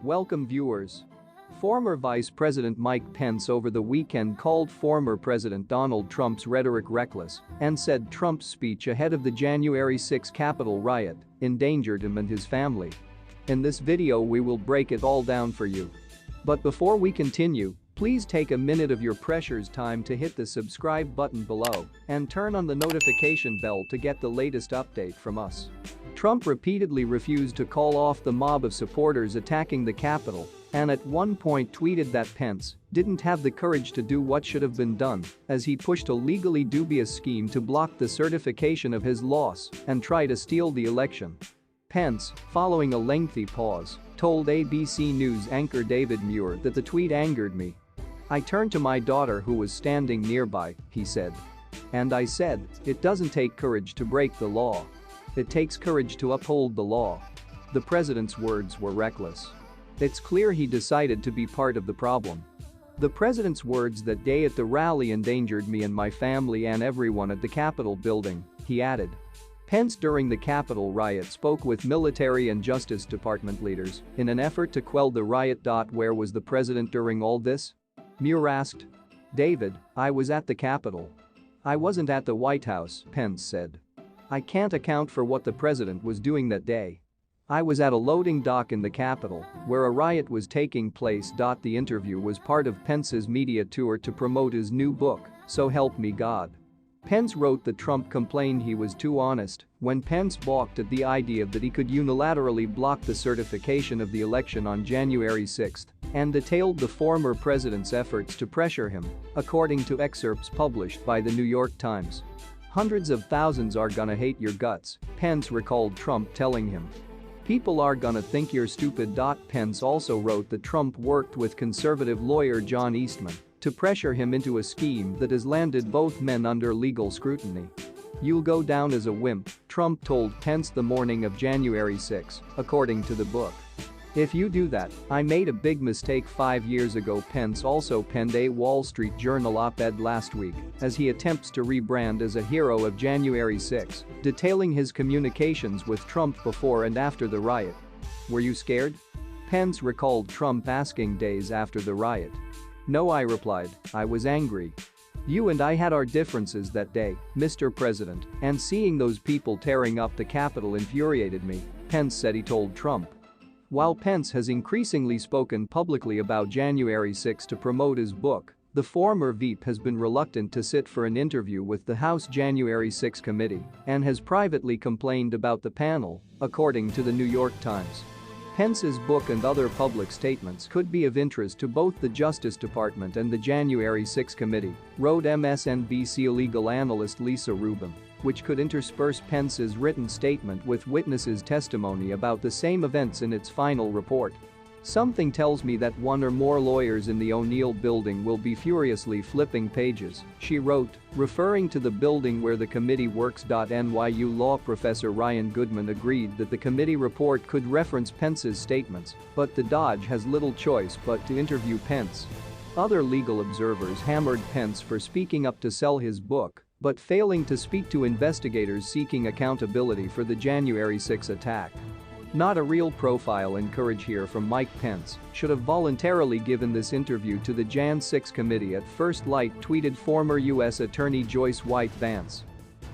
Welcome viewers. Former Vice President Mike Pence over the weekend called former President Donald Trump's rhetoric reckless and said Trump's speech ahead of the January 6 Capitol riot endangered him and his family. In this video we will break it all down for you. But before we continue, please take a minute of your precious time to hit the subscribe button below and turn on the notification bell to get the latest update from us. Trump repeatedly refused to call off the mob of supporters attacking the Capitol and at one point tweeted that Pence didn't have the courage to do what should have been done as he pushed a legally dubious scheme to block the certification of his loss and try to steal the election. Pence, following a lengthy pause, told ABC News anchor David Muir that the tweet angered me. "I turned to my daughter who was standing nearby," he said. "And I said, it doesn't take courage to break the law. It takes courage to uphold the law." The president's words were reckless. It's clear he decided to be part of the problem. The president's words that day at the rally endangered me and my family and everyone at the Capitol building, he added. Pence during the Capitol riot spoke with military and Justice Department leaders in an effort to quell the riot. Where was the president during all this? Muir asked. "David, I was at the Capitol. I wasn't at the White House," Pence said. "I can't account for what the president was doing that day. I was at a loading dock in the Capitol where a riot was taking place." The interview was part of Pence's media tour to promote his new book, So Help Me God. Pence wrote that Trump complained he was too honest when Pence balked at the idea that he could unilaterally block the certification of the election on January 6 and detailed the former president's efforts to pressure him, according to excerpts published by the New York Times. "Hundreds of thousands are gonna hate your guts," Pence recalled Trump telling him. "People are gonna think you're stupid." Pence also wrote that Trump worked with conservative lawyer John Eastman to pressure him into a scheme that has landed both men under legal scrutiny. "You'll go down as a wimp," Trump told Pence the morning of January 6, according to the book. "If you do that, I made a big mistake 5 years ago." Pence also penned a Wall Street Journal op-ed last week as he attempts to rebrand as a hero of January 6, detailing his communications with Trump before and after the riot. "Were you scared?" Pence recalled Trump asking days after the riot. "No," I replied, "I was angry. You and I had our differences that day, Mr. President, and seeing those people tearing up the Capitol infuriated me," Pence said he told Trump. While Pence has increasingly spoken publicly about January 6 to promote his book, the former VP has been reluctant to sit for an interview with the House January 6 committee and has privately complained about the panel, according to the New York Times. Pence's book and other public statements could be of interest to both the Justice Department and the January 6 committee, wrote MSNBC legal analyst Lisa Rubin, which could intersperse Pence's written statement with witnesses' testimony about the same events in its final report. "Something tells me that one or more lawyers in the O'Neill building will be furiously flipping pages," she wrote, referring to the building where the committee works. NYU law professor Ryan Goodman agreed that the committee report could reference Pence's statements, but the Dodge has little choice but to interview Pence. Other legal observers hammered Pence for speaking up to sell his book, but failing to speak to investigators seeking accountability for the January 6 attack. "Not a real profile and courage here from Mike Pence, should have voluntarily given this interview to the Jan 6 committee at first light," tweeted former U.S. Attorney Joyce White Vance.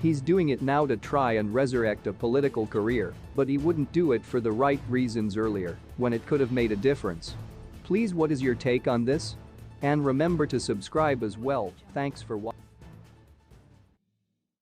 "He's doing it now to try and resurrect a political career, but he wouldn't do it for the right reasons earlier, when it could have made a difference." Please, what is your take on this? And remember to subscribe as well. Thanks for watching.